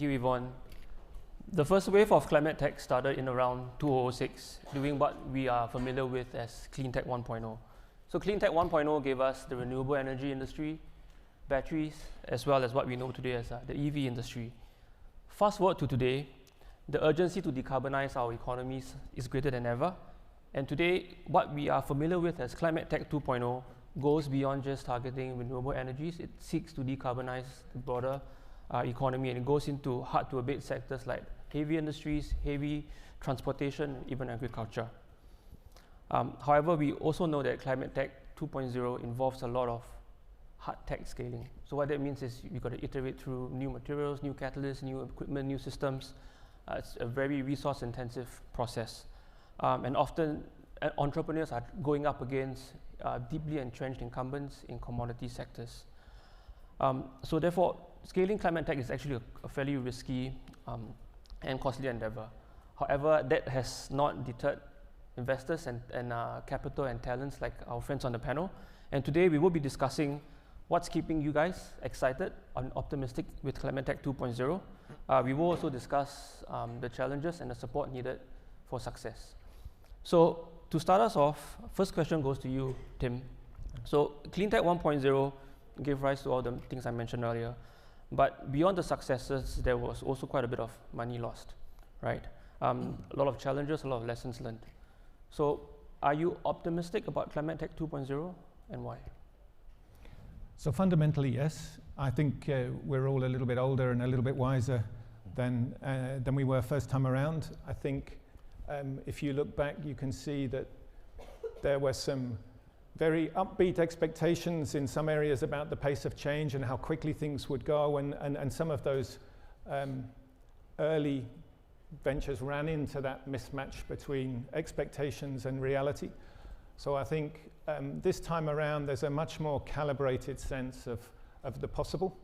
you, Yvonne. The first wave of climate tech started in around 2006, doing what we are familiar with as Clean Tech 1.0. So Clean Tech 1.0 gave us the renewable energy industry, batteries, as well as what we know today as the EV industry. Fast forward to today, the urgency to decarbonize our economies is greater than ever. And today, what we are familiar with as Climate Tech 2.0 goes beyond just targeting renewable energies. It seeks to decarbonize the broader economy, and it goes into hard-to-abate sectors like heavy industries, heavy transportation, even agriculture. However, we also know that Climate Tech 2.0 involves a lot of hard tech scaling. So what that means is you've got to iterate through new materials, new catalysts, new equipment, new systems. It's a very resource-intensive process. And often, entrepreneurs are going up against deeply entrenched incumbents in commodity sectors. So therefore, scaling climate tech is actually a fairly risky and costly endeavor. However, that has not deterred investors and capital and talents like our friends on the panel. And today we will be discussing what's keeping you guys excited and optimistic with Climate Tech 2.0. We will also discuss the challenges and the support needed for success. So to start us off, first question goes to you, Tim. So Clean Tech 1.0 gave rise to all the things I mentioned earlier. But beyond the successes, there was also quite a bit of money lost, right? A lot of challenges, a lot of lessons learned. So are you optimistic about Climate Tech 2.0 and why? So fundamentally, yes. I think we're all a little bit older and a little bit wiser than we were first time around. I think if you look back, you can see that there were some very upbeat expectations in some areas about the pace of change and how quickly things would go, and some of those early ventures ran into that mismatch between expectations and reality. So I think this time around there's a much more calibrated sense of the possible.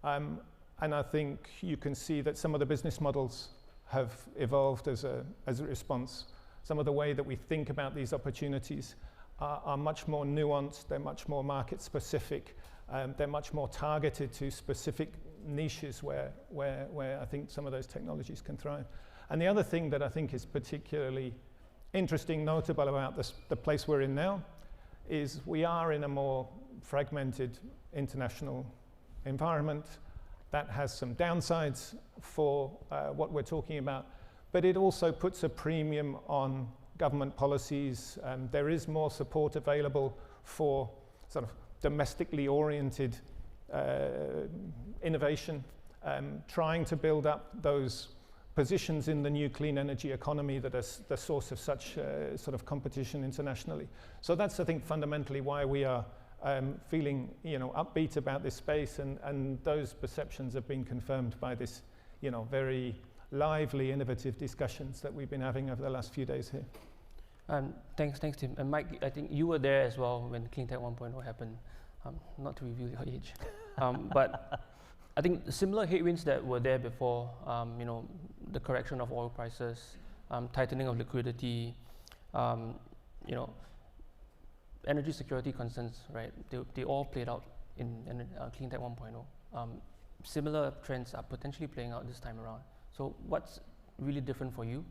And I think you can see that some of the business models have evolved as a response. Some of the way that we think about these opportunities are much more nuanced, they're much more market specific, they're much more targeted to specific niches where I think some of those technologies can thrive. And the other thing that I think is particularly interesting, notable about the place we're in now is we are in a more fragmented international environment that has some downsides for what we're talking about, but it also puts a premium on government policies. There is more support available for sort of domestically oriented innovation, trying to build up those positions in the new clean energy economy that are the source of such sort of competition internationally. So that's, I think, fundamentally why we are feeling, upbeat about this space, and those perceptions have been confirmed by this, very lively, innovative discussions that we've been having over the last few days here. Thanks, Tim. And Mike, I think you were there as well when Clean Tech 1.0 happened. Not to reveal your age, but I think similar headwinds that were there before, the correction of oil prices, tightening of liquidity, energy security concerns, right? They all played out in Clean Tech 1.0. Similar trends are potentially playing out this time around. So what's really different for you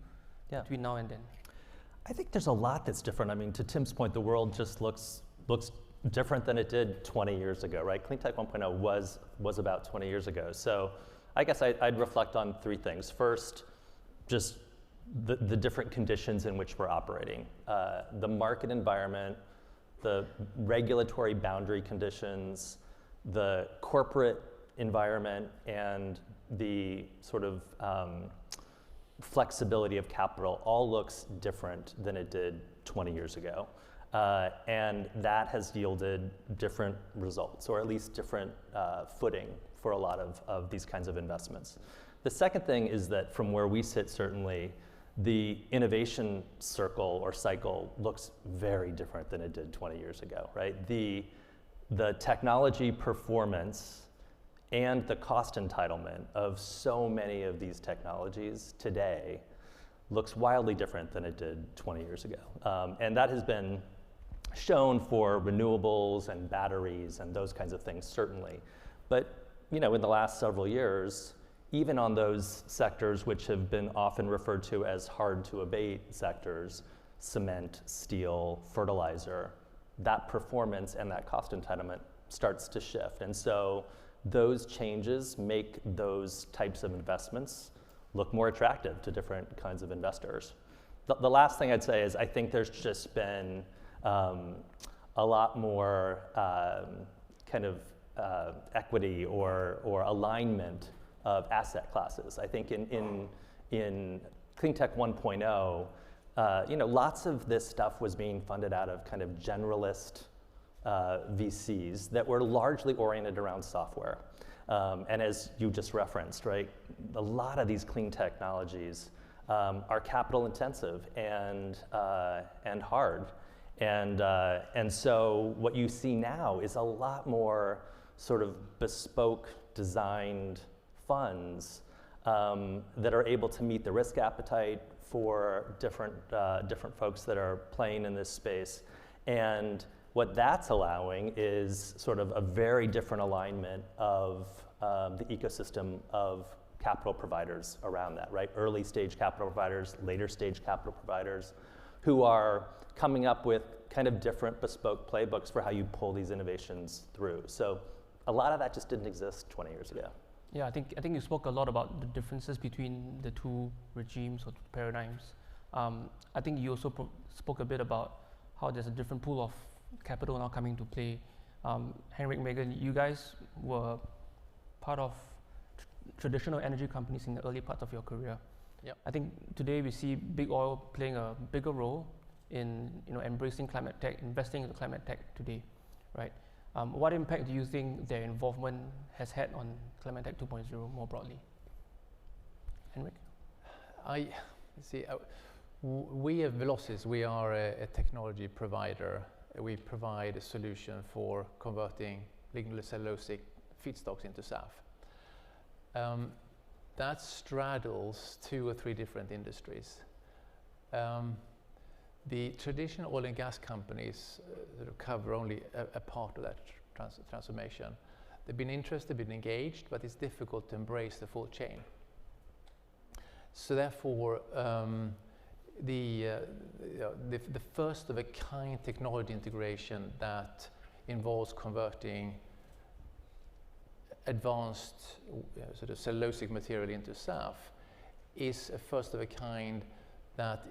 between now and then? I think there's a lot that's different. I mean, to Tim's point, the world just looks different than it did 20 years ago, right? Clean Tech 1.0 was about 20 years ago. So I guess I'd reflect on three things. First, just the different conditions in which we're operating. The market environment, the regulatory boundary conditions, the corporate environment, and the sort of flexibility of capital all looks different than it did 20 years ago. And that has yielded different results, or at least different footing for a lot of these kinds of investments. The second thing is that from where we sit, certainly, the innovation circle or cycle looks very different than it did 20 years ago, right? The technology performance and the cost entitlement of so many of these technologies today looks wildly different than it did 20 years ago. And that has been shown for renewables and batteries and those kinds of things, certainly. But in the last several years, even on those sectors which have been often referred to as hard to abate sectors, cement, steel, fertilizer, that performance and that cost entitlement starts to shift. And so those changes make those types of investments look more attractive to different kinds of investors. The last thing I'd say is I think there's just been a lot more equity or alignment of asset classes. I think in Clean Tech 1.0, lots of this stuff was being funded out of kind of generalist VCs that were largely oriented around software. And as you just referenced, right, a lot of these clean technologies are capital intensive and hard. And so what you see now is a lot more sort of bespoke designed funds that are able to meet the risk appetite for different folks that are playing in this space. And what that's allowing is sort of a very different alignment of the ecosystem of capital providers around that, right? Early stage capital providers, later stage capital providers, who are coming up with kind of different bespoke playbooks for how you pull these innovations through. So a lot of that just didn't exist 20 years ago. Yeah, I think you spoke a lot about the differences between the two regimes or paradigms. I think you also spoke a bit about how there's a different pool of capital now coming to play. Henrik, Meghan, you guys were part of traditional energy companies in the early part of your career. Yep. I think today we see big oil playing a bigger role in embracing climate tech, investing in climate tech today, right? What impact do you think their involvement has had on Climate Tech 2.0 more broadly? Henrik? We at Velocys, we are a technology provider. We provide a solution for converting lignocellulosic feedstocks into SAF. That straddles 2 or 3 different industries. The traditional oil and gas companies cover only a part of that transformation. They've been interested, been engaged, but it's difficult to embrace the full chain. So therefore, the first of a kind technology integration that involves converting advanced sort of cellulosic material into SAF is a first of a kind that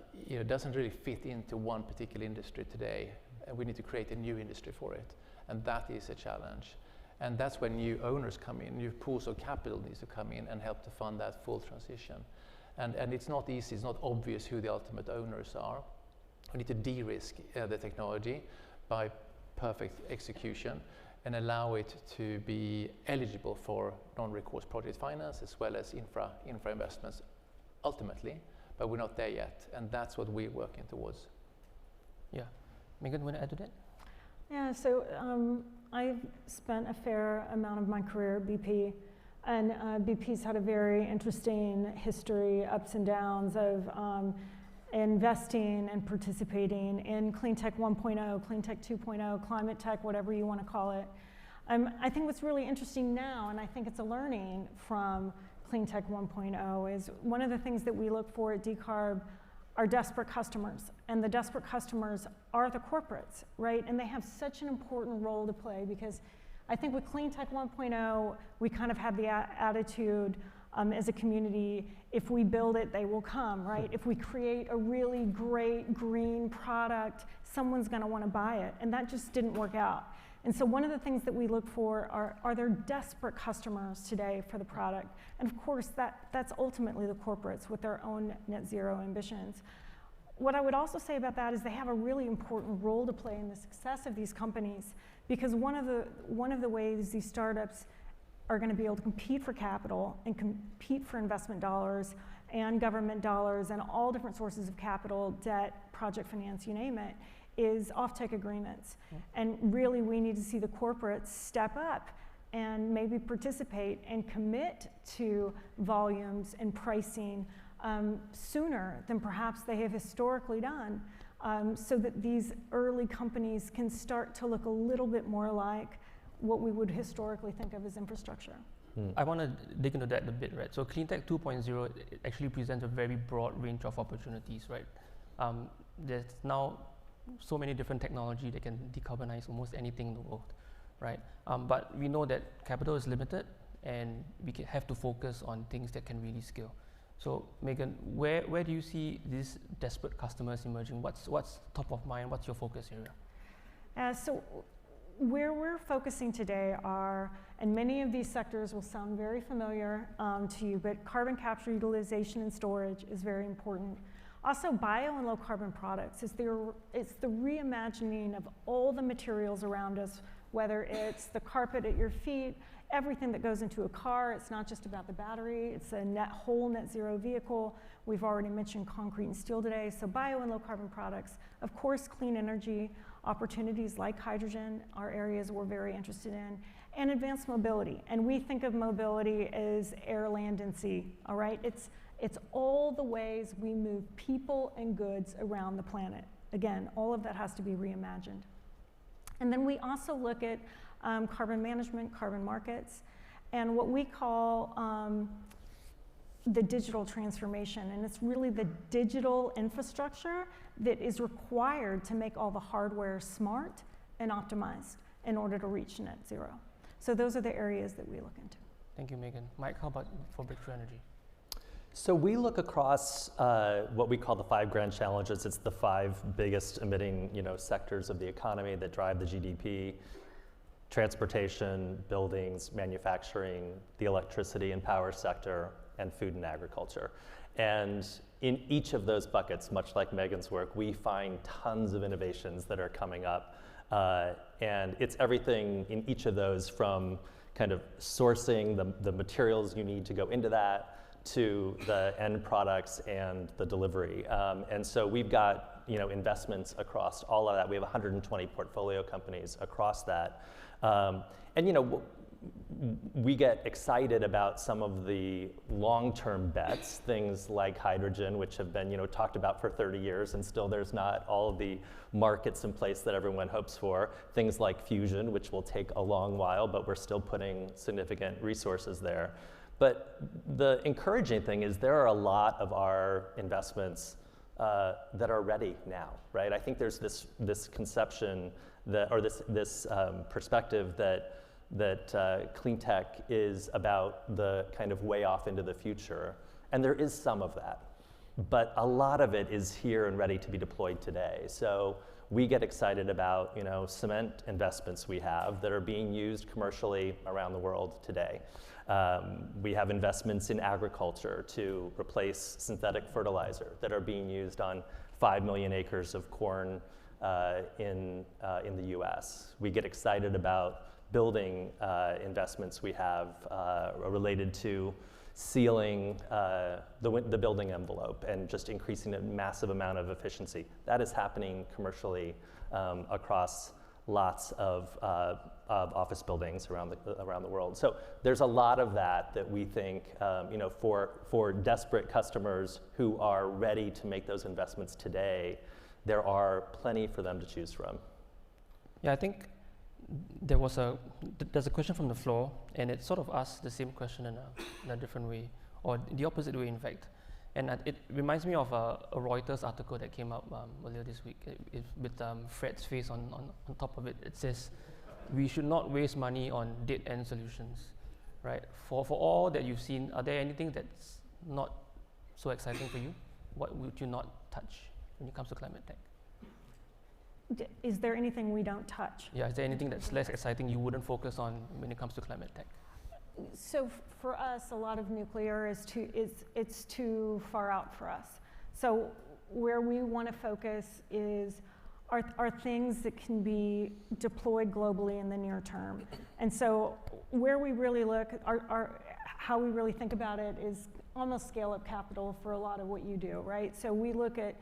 doesn't really fit into one particular industry today. And we need to create a new industry for it, and that is a challenge. And that's when new owners come in, new pools of capital needs to come in and help to fund that full transition. And it's not easy, it's not obvious who the ultimate owners are. We need to de-risk the technology by perfect execution and allow it to be eligible for non-recourse project finance as well as infra investments ultimately, but we're not there yet, and that's what we're working towards. Yeah. Meghan, want to add to that? Yeah, so I've spent a fair amount of my career at BP, and BP's had a very interesting history, ups and downs of investing and participating in Clean Tech 1.0, Clean Tech 2.0, climate tech, whatever you want to call it. I think what's really interesting now, and I think it's a learning from Clean Tech 1.0, is one of the things that we look for at Decarb are desperate customers, and the desperate customers are the corporates, right? And they have such an important role to play, because I think with Clean Tech 1.0, we kind of have the attitude as a community, if we build it, they will come, right? If we create a really great green product, someone's gonna wanna buy it, and that just didn't work out. And so one of the things that we look for are there desperate customers today for the product? And of course, that's ultimately the corporates with their own net zero ambitions. What I would also say about that is they have a really important role to play in the success of these companies, because one of the ways these startups are going to be able to compete for capital and compete for investment dollars and government dollars and all different sources of capital, debt, project finance, you name it, is offtake agreements. And really we need to see the corporates step up and maybe participate and commit to volumes and pricing sooner than perhaps they have historically done, so that these early companies can start to look a little bit more like what we would historically think of as infrastructure. I want to dig into that a bit, right? So Cleantech 2.0 it actually presents a very broad range of opportunities, right? There's now so many different technology that can decarbonize almost anything in the world, right? But we know that capital is limited, and we have to focus on things that can really scale. So Meghan, where do you see these desperate customers emerging? What's top of mind? What's your focus area? So where we're focusing today are, and many of these sectors will sound very familiar to you, but carbon capture, utilization, and storage is very important. Also, bio and low carbon products it's the reimagining of all the materials around us, whether it's the carpet at your feet, everything that goes into a car. It's not just about the battery, it's a whole net zero vehicle. We've already mentioned concrete and steel today, so bio and low carbon products. Of course, clean energy opportunities like hydrogen are areas we're very interested in, and advanced mobility. And we think of mobility as air, land, and sea, all right? It's all the ways we move people and goods around the planet. Again, all of that has to be reimagined. And then we also look at carbon management, carbon markets, and what we call the digital transformation. And it's really the digital infrastructure that is required to make all the hardware smart and optimized in order to reach net zero. So those are the areas that we look into. Thank you, Meghan. Mike, how about for Breakthrough Energy? So we look across what we call the 5 grand challenges. It's the 5 biggest emitting, sectors of the economy that drive the GDP: transportation, buildings, manufacturing, the electricity and power sector, and food and agriculture. And in each of those buckets, much like Meghan's work, we find tons of innovations that are coming up. And it's everything in each of those, from kind of sourcing the materials you need to go into that, to the end products and the delivery. And so we've got investments across all of that. We have 120 portfolio companies across that. And we get excited about some of the long-term bets, things like hydrogen, which have been talked about for 30 years, and still there's not all of the markets in place that everyone hopes for. Things like fusion, which will take a long while, but we're still putting significant resources there. But the encouraging thing is there are a lot of our investments that are ready now, right? I think there's this conception that, or this perspective that clean tech is about the kind of way off into the future, and there is some of that, but a lot of it is here and ready to be deployed today. So we get excited about cement investments we have that are being used commercially around the world today. We have investments in agriculture to replace synthetic fertilizer that are being used on 5 million acres of corn in the US. We get excited about building investments we have related to sealing the building envelope and just increasing a massive amount of efficiency. That is happening commercially across lots of office buildings around the world. So there's a lot of that we think, for desperate customers who are ready to make those investments today, there are plenty for them to choose from. Yeah, I think there's a question from the floor, and it sort of asks the same question in a different way, or the opposite way, in fact. And it reminds me of a Reuters article that came out earlier this week with Fred's face on top of it. It says, we should not waste money on dead-end solutions, right? For all that you've seen, are there anything that's not so exciting for you? What would you not touch when it comes to climate tech? Is there anything we don't touch? Yeah, is there anything that's less exciting you wouldn't focus on when it comes to climate tech? So for us, a lot of nuclear it's too far out for us. So where we want to focus are things that can be deployed globally in the near term. And so where we really look, how we really think about it is almost scale up capital for a lot of what you do, right? So we look at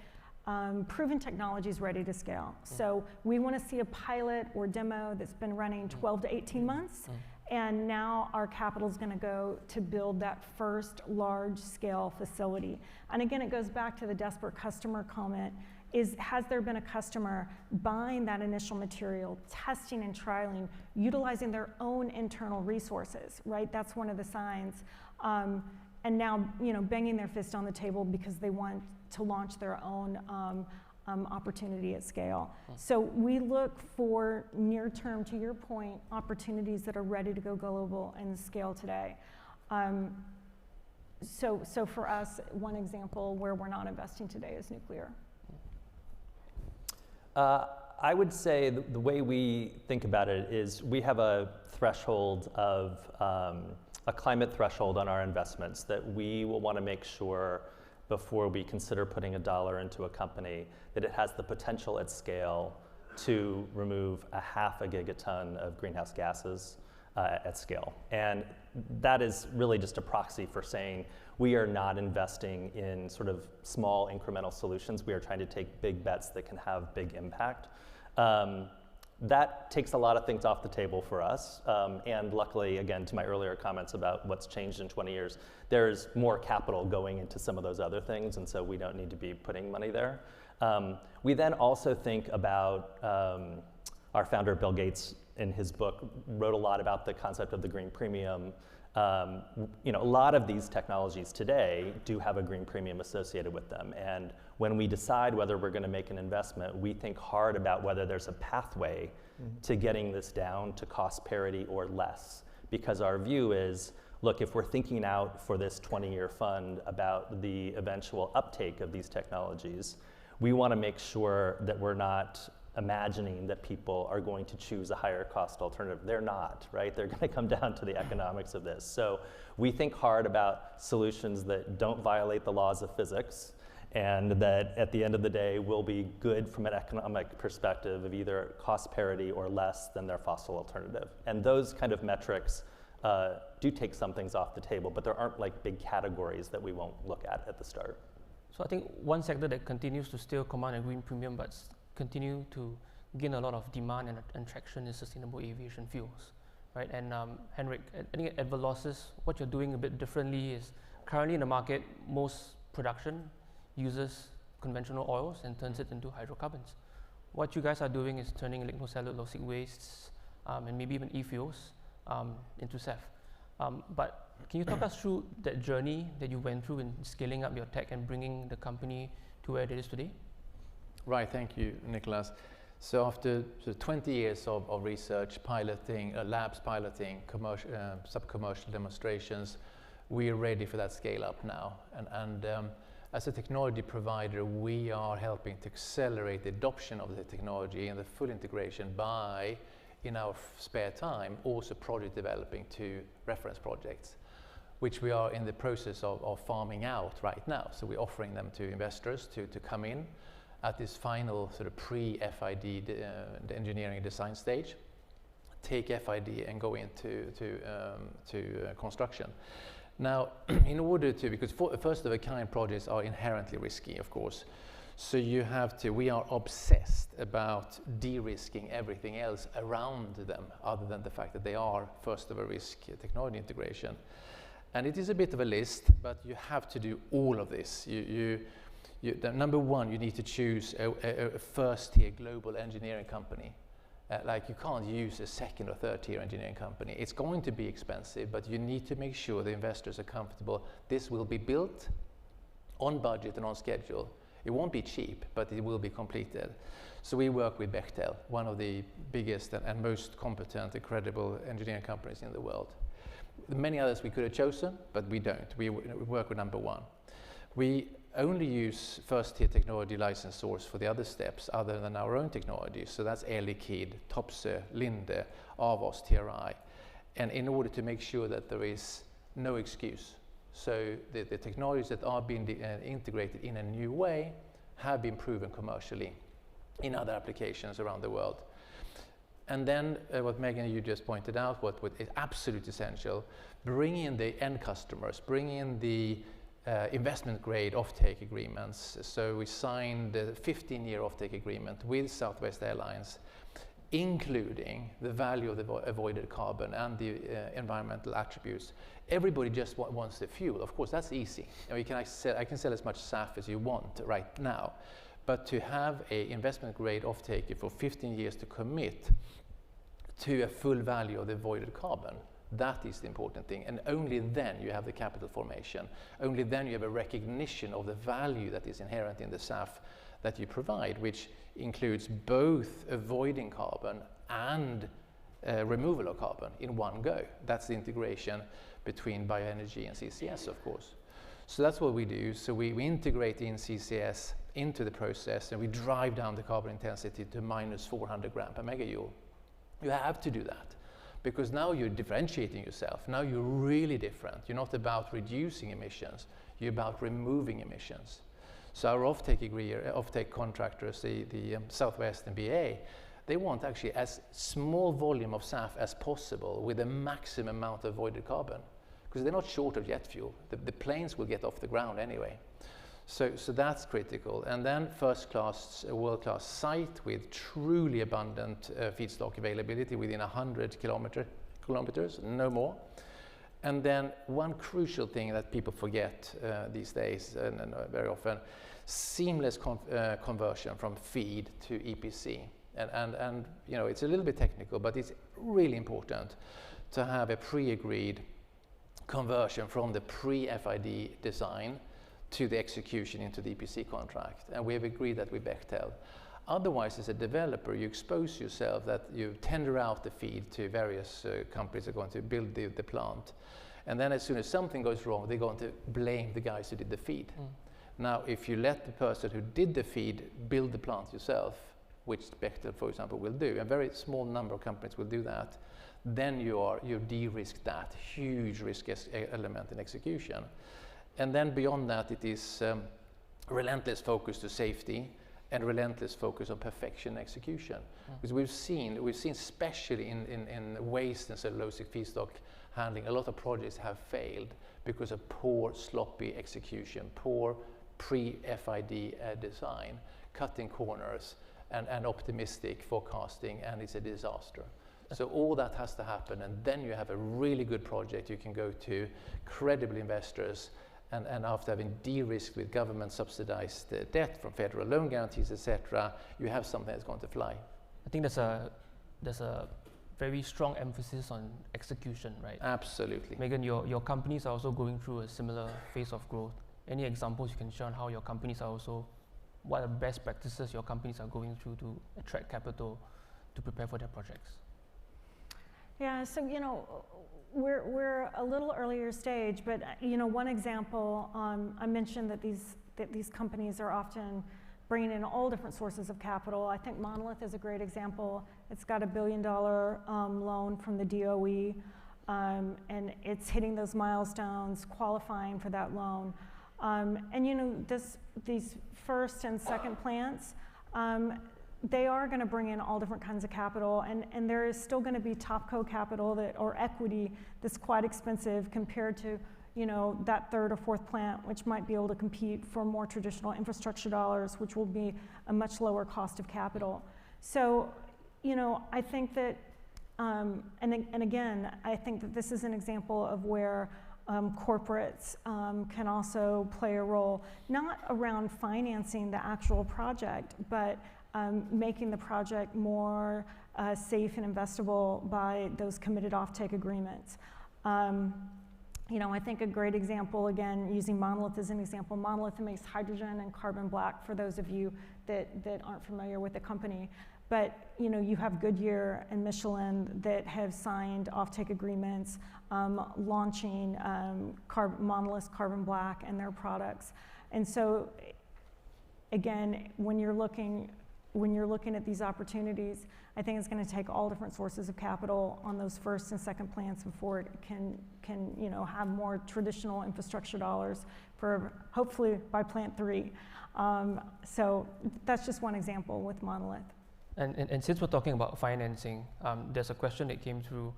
proven technologies ready to scale. So we want to see a pilot or demo that's been running 12 to 18 months. And now our capital is going to go to build that first large-scale facility. And again, it goes back to the desperate customer comment. has there been a customer buying that initial material, testing and trialing, utilizing their own internal resources, right? That's one of the signs. And now, banging their fist on the table because they want to launch their own opportunity at scale. So we look for near-term, to your point, opportunities that are ready to go global and scale today. So for us, one example where we're not investing today is nuclear. I would say the way we think about it is we have a threshold of a climate threshold on our investments that we will want to make sure before we consider putting $1 into a company that it has the potential at scale to remove 0.5 gigaton of greenhouse gases at scale. And that is really just a proxy for saying we are not investing in sort of small incremental solutions. We are trying to take big bets that can have big impact. That takes a lot of things off the table for us. And luckily, again, to my earlier comments about what's changed in 20 years, there's more capital going into some of those other things, and so we don't need to be putting money there. We then also think about our founder, Bill Gates, in his book, wrote a lot about the concept of the green premium. A lot of these technologies today do have a green premium associated with them. And when we decide whether we're going to make an investment, we think hard about whether there's a pathway to getting this down to cost parity or less. Because our view is, look, if we're thinking out for this 20-year fund about the eventual uptake of these technologies, we want to make sure that we're not imagining that people are going to choose a higher cost alternative. They're not, right? They're going to come down to the economics of this. So we think hard about solutions that don't violate the laws of physics and that at the end of the day will be good from an economic perspective of either cost parity or less than their fossil alternative. And those kind of metrics do take some things off the table, but there aren't like big categories that we won't look at the start. So I think one sector that continues to still command a green premium but continue to gain a lot of demand and traction is sustainable aviation fuels, right? And Henrik, I think at Velocys, what you're doing a bit differently is currently in the market, most production uses conventional oils and turns it into hydrocarbons. What you guys are doing is turning lignocellulosic wastes and maybe even e-fuels into SAF. But can you talk us through that journey that you went through in scaling up your tech and bringing the company to where it is today? Right, thank you, Nicholas. So after 20 years of research, piloting, labs piloting, sub-commercial demonstrations, we are ready for that scale up now. And as a technology provider, we are helping to accelerate the adoption of the technology and the full integration by, in our spare time, also project developing to reference projects, which we are in the process of farming out right now. So we're offering them to investors to come in at this final sort of pre-FID the engineering design stage, take FID and go into construction. Now, in order to, because first-of-a-kind projects are inherently risky, of course, so you have to, we are obsessed about de-risking everything else around them, other than the fact that they are first-of-a-risk technology integration. And it is a bit of a list, but you have to do all of this. Number one, you need to choose a first-tier global engineering company. Like you can't use a second or third-tier engineering company. It's going to be expensive, but you need to make sure the investors are comfortable. This will be built on budget and on schedule. It won't be cheap, but it will be completed. So we work with Bechtel, one of the biggest and most competent and credible engineering companies in the world. Many others we could have chosen, but we don't. We work with number one. We only use first-tier technology license source for the other steps other than our own technology. So that's Air Liquide, Topsø, Linde, Avos, TRI. And in order to make sure that there is no excuse. So the technologies that are being integrated in a new way have been proven commercially in other applications around the world. And then what Meghan, you just pointed out, what is absolutely essential, bring in the end customers, bring in the investment grade offtake agreements. So we signed a 15-year offtake agreement with Southwest Airlines, including the value of the avoided carbon and the environmental attributes. Everybody just wants the fuel. Of course, that's easy. I mean, I can sell as much SAF as you want right now. But to have an investment grade off-taker for 15 years to commit to a full value of the avoided carbon, that is the important thing. And only then you have the capital formation. Only then you have a recognition of the value that is inherent in the SAF that you provide, which includes both avoiding carbon and removal of carbon in one go. That's the integration between bioenergy and CCS, of course. So that's what we do. So we integrate in CCS into the process, and we drive down the carbon intensity to minus 400 gram per megajoule. You have to do that, because now you're differentiating yourself. Now you're really different. You're not about reducing emissions, you're about removing emissions. So our offtake contractors, the Southwest and BA, they want actually as small volume of SAF as possible with a maximum amount of avoided carbon, because they're not short of jet fuel. The planes will get off the ground anyway. So that's critical. And then first-class, world-class site with truly abundant feedstock availability within 100 kilometers, no more. And then one crucial thing that people forget these days, and very often, seamless conversion from feed to EPC. And you know, it's a little bit technical, but it's really important to have a pre-agreed conversion from the pre-FID design to the execution into the EPC contract. And we have agreed that with Bechtel. Otherwise, as a developer, you expose yourself that you tender out the feed to various companies that are going to build the plant. And then as soon as something goes wrong, they're going to blame the guys who did the feed. Now, if you let the person who did the feed build the plant yourself, which Bechtel, for example, will do, a very small number of companies will do that, then you de-risk that huge risk element in execution. And then beyond that, it is relentless focus to safety and relentless focus on perfection execution. Because we've seen especially in waste and cellulosic feedstock handling, a lot of projects have failed because of poor, sloppy execution, poor pre-FID design, cutting corners, and optimistic forecasting, and it's a disaster. So all that has to happen, and then you have a really good project you can go to, credible investors, and after having de-risked with government subsidized debt from federal loan guarantees, etc., you have something that's going to fly. I think there's a very strong emphasis on execution, right? Absolutely. Meghan, your companies are also going through a similar phase of growth. Any examples you can share on how your companies are also, what are the best practices your companies are going through to attract capital to prepare for their projects? Yeah, so you know, we're a little earlier stage, but you know, one example, I mentioned that these companies are often bringing in all different sources of capital. I think Monolith is a great example. It's got $1 billion loan from the DOE, and it's hitting those milestones, qualifying for that loan. And you know, these first and second plants, they are going to bring in all different kinds of capital, and there is still going to be topco capital or equity that's quite expensive compared to, you know, that third or fourth plant, which might be able to compete for more traditional infrastructure dollars, which will be a much lower cost of capital. So, you know, I think that, and again, I think that this is an example of where corporates can also play a role, not around financing the actual project, but making the project more safe and investable by those committed offtake agreements. You know, I think a great example, again, using Monolith as an example, Monolith makes hydrogen and carbon black for those of you that aren't familiar with the company. But, you know, you have Goodyear and Michelin that have signed offtake agreements launching Monolith's carbon black and their products. And so, again, when you're looking at these opportunities, I think it's going to take all different sources of capital on those first and second plants before it can you know, have more traditional infrastructure dollars for hopefully by plant 3. So that's just one example with Monolith. And since we're talking about financing, there's a question that came through.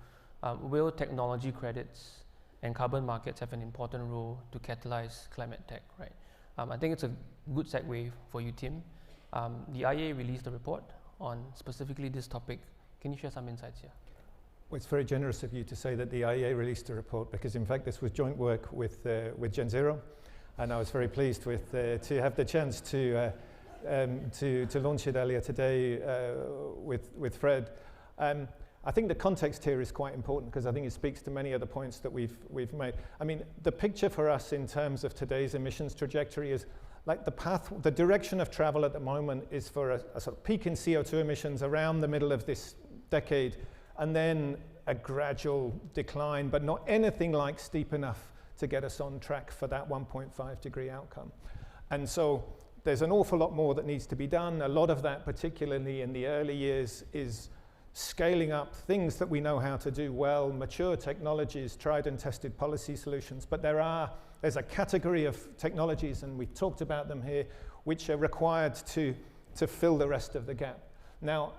Will technology credits and carbon markets have an important role to catalyze climate tech, right? I think it's a good segue for you, Tim. The IEA released a report on specifically this topic. Can you share some insights here? Well, it's very generous of you to say that the IEA released a report, because in fact this was joint work with GenZero, and I was very pleased to have the chance to to launch it earlier today with Fred. I think the context here is quite important because I think it speaks to many of the points that we've made. I mean, the picture for us in terms of today's emissions trajectory is like the direction of travel at the moment is for a sort of peak in CO2 emissions around the middle of this decade, and then a gradual decline, but not anything like steep enough to get us on track for that 1.5 degree outcome. And so there's an awful lot more that needs to be done. A lot of that, particularly in the early years, is scaling up things that we know how to do well, mature technologies, tried and tested policy solutions. But there's a category of technologies, and we've talked about them here, which are required to fill the rest of the gap. Now,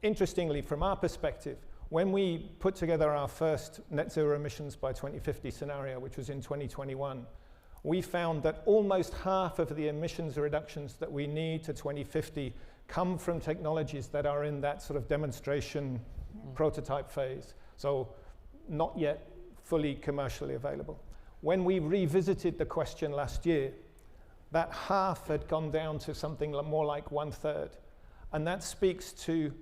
interestingly, from our perspective, when we put together our first net zero emissions by 2050 scenario, which was in 2021, we found that almost half of the emissions reductions that we need to 2050 come from technologies that are in that sort of demonstration prototype phase, so not yet fully commercially available. When we revisited the question last year, that half had gone down to something more like 1/3. And that speaks to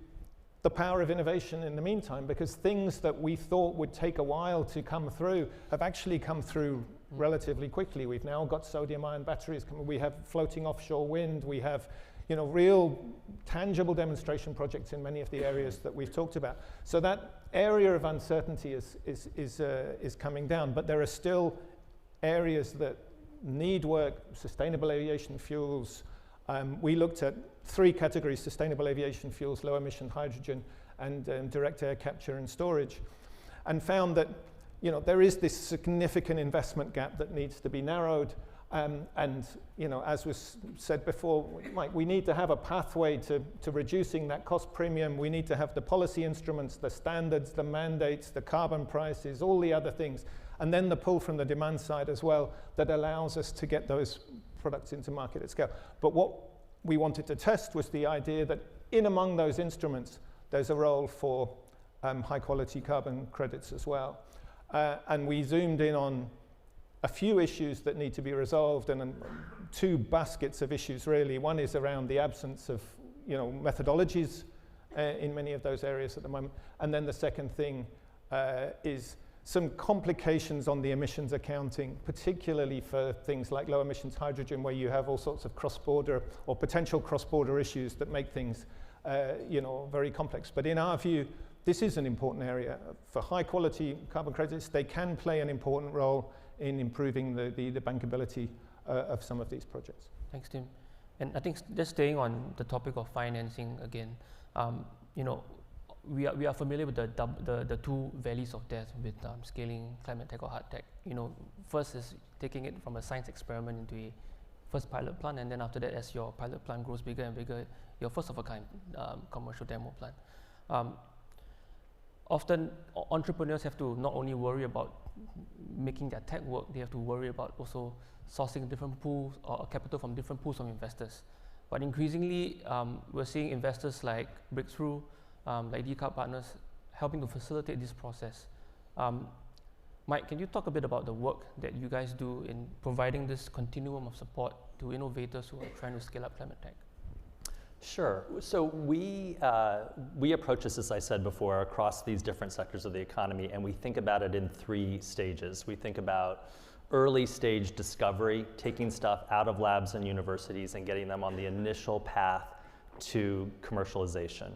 the power of innovation in the meantime, because things that we thought would take a while to come through have actually come through relatively quickly. We've now got sodium-ion batteries coming. We have floating offshore wind. We have real tangible demonstration projects in many of the areas that we've talked about. So that area of uncertainty is coming down, but there are still areas that need work. Sustainable aviation fuels. We looked at 3 categories: sustainable aviation fuels, low emission hydrogen, and direct air capture and storage, and found that there is this significant investment gap that needs to be narrowed. As was said before, Mike, we need to have a pathway to reducing that cost premium. We need to have the policy instruments, the standards, the mandates, the carbon prices, all the other things, and then the pull from the demand side as well that allows us to get those products into market at scale. But what we wanted to test was the idea that in among those instruments, there's a role for high quality carbon credits as well. And we zoomed in on a few issues that need to be resolved, and 2 baskets of issues really. One is around the absence of methodologies in many of those areas at the moment. And then the second thing is some complications on the emissions accounting, particularly for things like low emissions hydrogen, where you have all sorts of cross-border or potential cross-border issues that make things very complex. But in our view, this is an important area. For high quality carbon credits, they can play an important role in improving the bankability of some of these projects. Thanks, Tim. And I think just staying on the topic of financing again, we are familiar with the 2 valleys of death with scaling climate tech or hard tech. First is taking it from a science experiment into a first pilot plant, and then after that, as your pilot plant grows bigger and bigger, your first of a kind commercial demo plant. Often entrepreneurs have to not only worry about making their tech work, they have to worry about also sourcing different pools or capital from different pools of investors. But increasingly, we're seeing investors like Breakthrough, like Decarb Partners, helping to facilitate this process. Mike, can you talk a bit about the work that you guys do in providing this continuum of support to innovators who are trying to scale up climate tech? Sure. So we approach this, as I said before, across these different sectors of the economy, and we think about it in 3 stages. We think about early stage discovery, taking stuff out of labs and universities and getting them on the initial path to commercialization.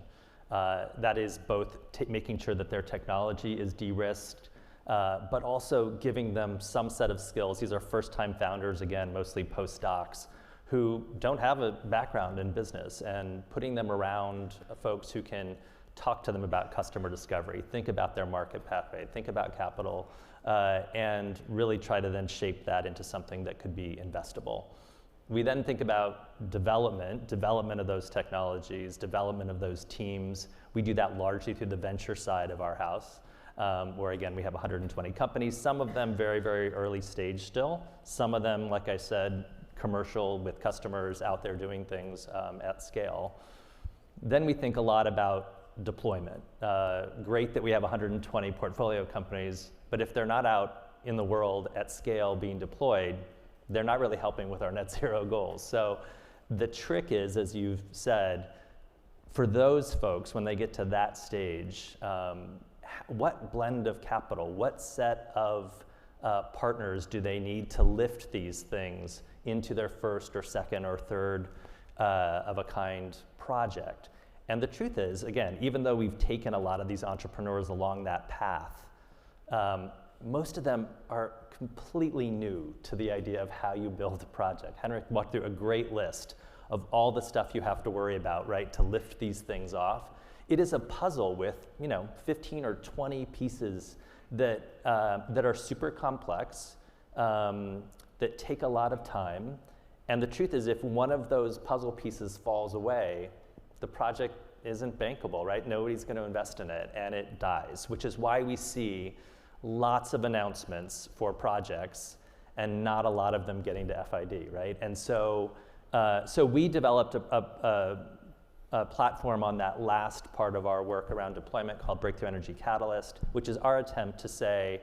That is both making sure that their technology is de-risked, but also giving them some set of skills. These are first-time founders, again, mostly postdocs, who don't have a background in business, and putting them around folks who can talk to them about customer discovery, think about their market pathway, think about capital, and really try to then shape that into something that could be investable. We then think about development of those technologies, development of those teams. We do that largely through the venture side of our house, where again, we have 120 companies, some of them very, very early stage still, some of them, like I said, commercial with customers out there doing things at scale. Then we think a lot about deployment. Great that we have 120 portfolio companies, but if they're not out in the world at scale being deployed, they're not really helping with our net zero goals. So The trick is, as you've said, for those folks, when they get to that stage, what blend of capital, what set of partners do they need to lift these things into their first or second or third of a kind project? And the truth is, again, even though we've taken a lot of these entrepreneurs along that path, most of them are completely new to the idea of how you build a project. Henrik walked through a great list of all the stuff you have to worry about, right, to lift these things off. It is a puzzle with, 15 or 20 pieces that are super complex, that take a lot of time. And the truth is, if one of those puzzle pieces falls away, the project isn't bankable, right? Nobody's going to invest in it, and it dies, which is why we see lots of announcements for projects and not a lot of them getting to FID, right? And so we developed a platform on that last part of our work around deployment called Breakthrough Energy Catalyst, which is our attempt to say,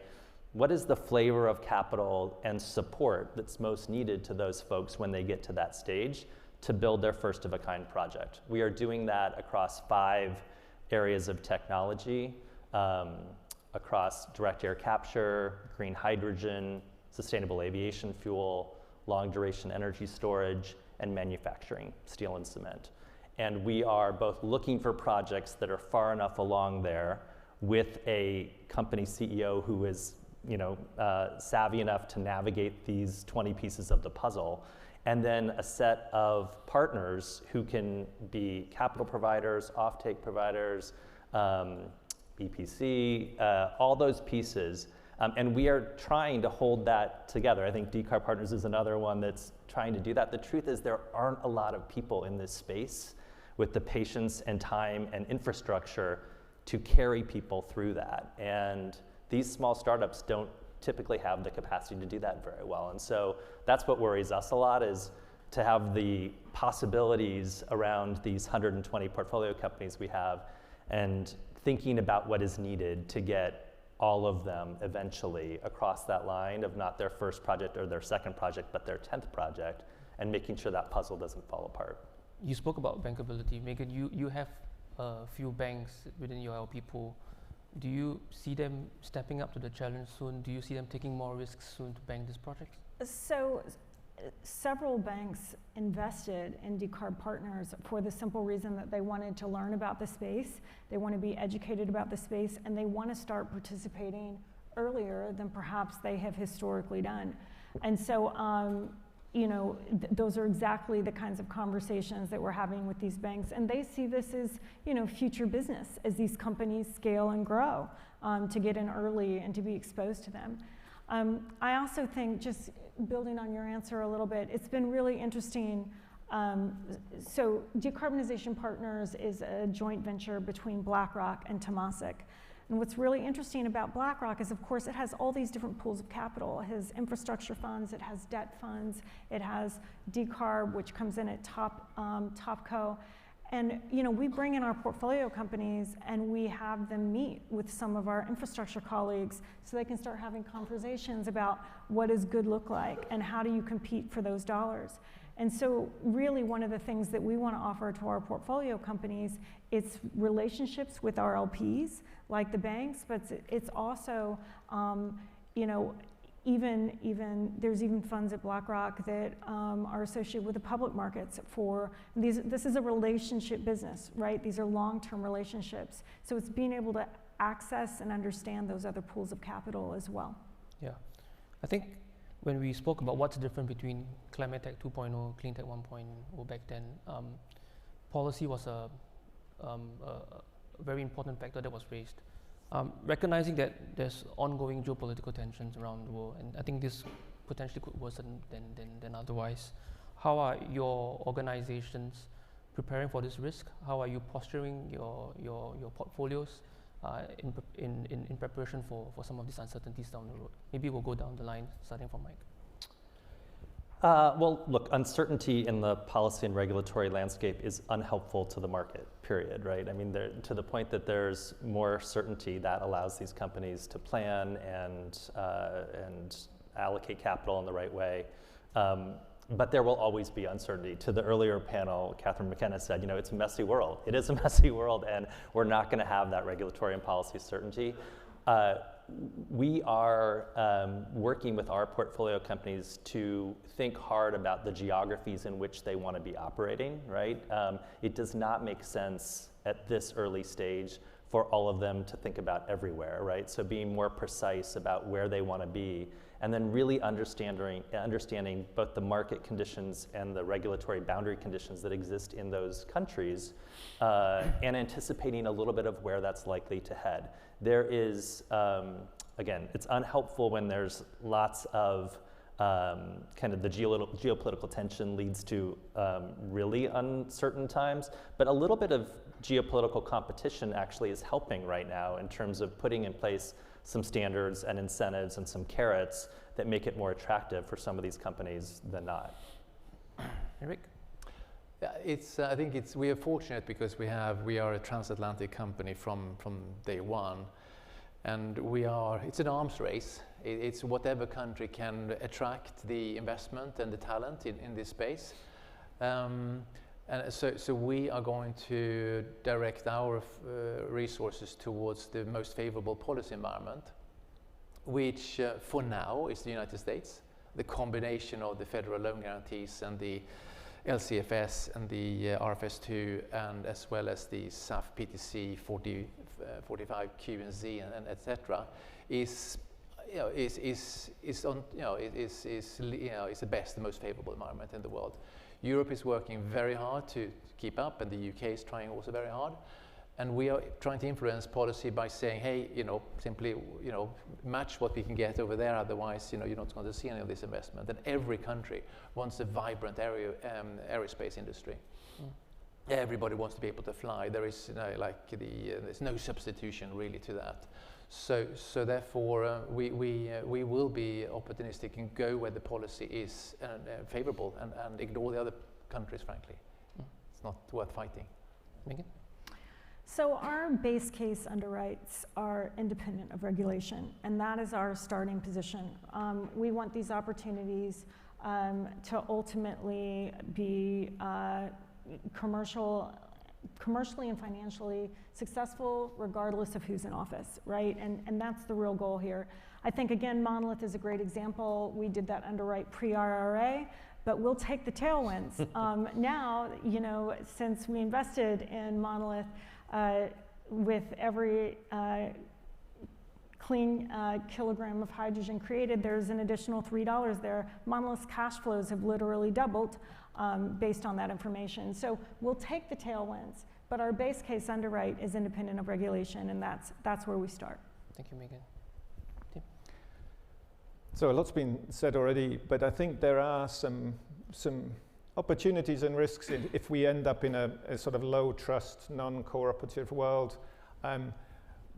what is the flavor of capital and support that's most needed to those folks when they get to that stage to build their first of a kind project? We are doing that across 5 areas of technology, across direct air capture, green hydrogen, sustainable aviation fuel, long duration energy storage, and manufacturing, steel and cement. And we are both looking for projects that are far enough along there with a company CEO who is savvy enough to navigate these 20 pieces of the puzzle, and then a set of partners who can be capital providers, offtake providers, EPC, all those pieces. And we are trying to hold that together. I think Decarb Partners is another one that's trying to do that. The truth is there aren't a lot of people in this space with the patience and time and infrastructure to carry people through that. And these small startups don't typically have the capacity to do that very well. And so that's what worries us a lot, is to have the possibilities around these 120 portfolio companies we have, and thinking about what is needed to get all of them eventually across that line of not their first project or their second project, but their 10th project, and making sure that puzzle doesn't fall apart. You spoke about bankability. Meghan, you have a few banks within your LP pool. Do you see them stepping up to the challenge soon? Do you see them taking more risks soon to bank this project? So several banks invested in Decarb Partners for the simple reason that they wanted to learn about the space, they want to be educated about the space, and they want to start participating earlier than perhaps they have historically done. And so, those are exactly the kinds of conversations that we're having with these banks, and they see this as, future business as these companies scale and grow, to get in early and to be exposed to them. I also think, just building on your answer a little bit, it's been really interesting. So Decarbonization Partners is a joint venture between BlackRock and Temasek. And what's really interesting about BlackRock is, of course, it has all these different pools of capital. It has infrastructure funds, it has debt funds, it has Decarb, which comes in at Topco. And we bring in our portfolio companies and we have them meet with some of our infrastructure colleagues so they can start having conversations about what does good look like and how do you compete for those dollars. And so really one of the things that we want to offer to our portfolio companies is relationships with our LPs, like the banks, but it's also, there's even funds at BlackRock that are associated with the public markets for these. This is a relationship business, right? These are long-term relationships. So it's being able to access and understand those other pools of capital as well. Yeah, I think when we spoke about what's different between Climate Tech 2.0, Clean Tech 1.0 back then, policy was a very important factor that was raised. Recognizing that there's ongoing geopolitical tensions around the world, and I think this potentially could worsen than otherwise. How are your organizations preparing for this risk? How are you posturing your portfolios in preparation for some of these uncertainties down the road? Maybe we'll go down the line, starting from Mike. Well, look, uncertainty in the policy and regulatory landscape is unhelpful to the market, period, right? I mean, to the point that there's more certainty, that allows these companies to plan and allocate capital in the right way. But there will always be uncertainty. To the earlier panel, Catherine McKenna said, you know, it's a messy world. It is a messy world, and we're not going to have that regulatory and policy certainty. We are working with our portfolio companies to think hard about the geographies in which they want to be operating, right? It does not make sense at this early stage for all of them to think about everywhere, right? So being more precise about where they want to be, and then really understanding both the market conditions and the regulatory boundary conditions that exist in those countries, and anticipating a little bit of where that's likely to head. There is, again, it's unhelpful when there's lots of kind of the geopolitical tension leads to really uncertain times, but a little bit of geopolitical competition actually is helping right now in terms of putting in place some standards and incentives and some carrots that make it more attractive for some of these companies than not. Henrik? Yeah, I think we are fortunate because we are a transatlantic company from day one, and it's an arms race. It's whatever country can attract the investment and the talent in this space. And so we are going to direct our resources towards the most favorable policy environment, which for now is the United States. The combination of the federal loan guarantees and the LCFS and the RFS2, and as well as the SAF PTC 45Q and Z and etc. is the best, the most favorable environment in the world. Europe is working very hard to keep up, and the UK is trying also very hard. And we are trying to influence policy by saying, hey, simply, match what we can get over there. Otherwise, you're not going to see any of this investment. And every country wants a vibrant aerospace industry. Everybody wants to be able to fly. There is, there's no substitution really to that. So therefore, we will be opportunistic and go where the policy is favorable and ignore the other countries, frankly. It's not worth fighting. Meghan? So our base case underwrites are independent of regulation, and that is our starting position. We want these opportunities to ultimately be commercially and financially successful regardless of who's in office, right? And that's the real goal here. I think, again, Monolith is a great example. We did that underwrite pre-IRA, but we'll take the tailwinds. Now, since we invested in Monolith, with every clean kilogram of hydrogen created, there's an additional $3 there. Monolith's cash flows have literally doubled based on that information. So we'll take the tailwinds, but our base case underwrite is independent of regulation, and that's where we start. Thank you, Meghan. Tim? So a lot's been said already, but I think there are some opportunities and risks if we end up in a sort of low trust, non-cooperative world.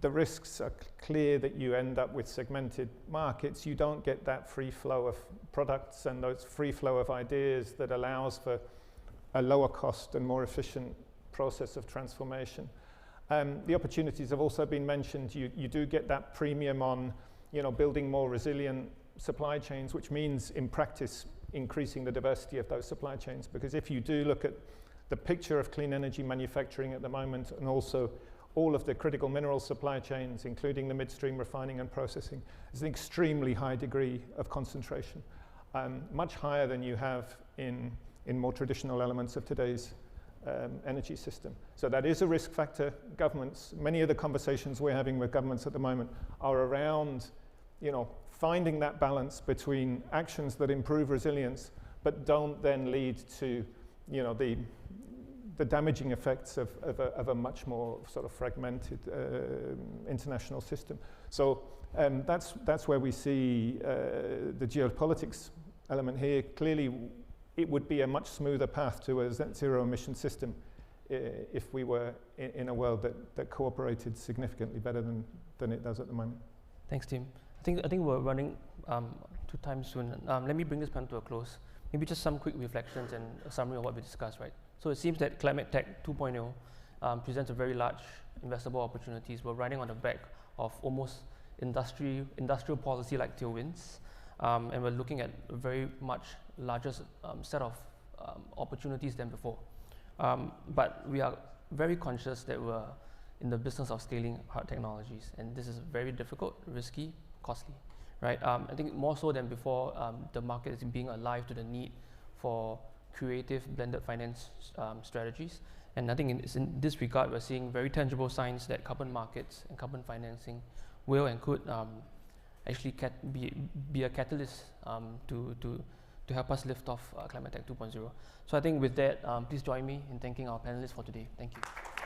The risks are clear that you end up with segmented markets. You don't get that free flow of products and those free flow of ideas that allows for a lower cost and more efficient process of transformation. The opportunities have also been mentioned. You do get that premium on, building more resilient supply chains, which means in practice increasing the diversity of those supply chains. Because if you do look at the picture of clean energy manufacturing at the moment, and also all of the critical mineral supply chains, including the midstream refining and processing, is an extremely high degree of concentration, much higher than you have in more traditional elements of today's energy system. So that is a risk factor. Governments, many of the conversations we're having with governments at the moment are around, finding that balance between actions that improve resilience, but don't then lead to, the damaging effects of a much more sort of fragmented international system. So that's where we see the geopolitics element here. Clearly, it would be a much smoother path to a net zero emission system if we were in a world that cooperated significantly better than it does at the moment. Thanks, Tim. I think we're running to time soon. Let me bring this panel to a close. Maybe just some quick reflections and a summary of what we discussed, right? So it seems that Climate Tech 2.0 presents a very large investable opportunities. We're riding on the back of almost industrial policy like tailwinds, and we're looking at very much larger set of opportunities than before. But we are very conscious that we're in the business of scaling hard technologies, and this is very difficult, risky, costly, right? I think more so than before, the market is being alive to the need for creative blended finance strategies. And I think it's in this regard, we're seeing very tangible signs that carbon markets and carbon financing will and could actually be a catalyst to help us lift off Climate Tech 2.0. So I think with that, please join me in thanking our panelists for today. Thank you.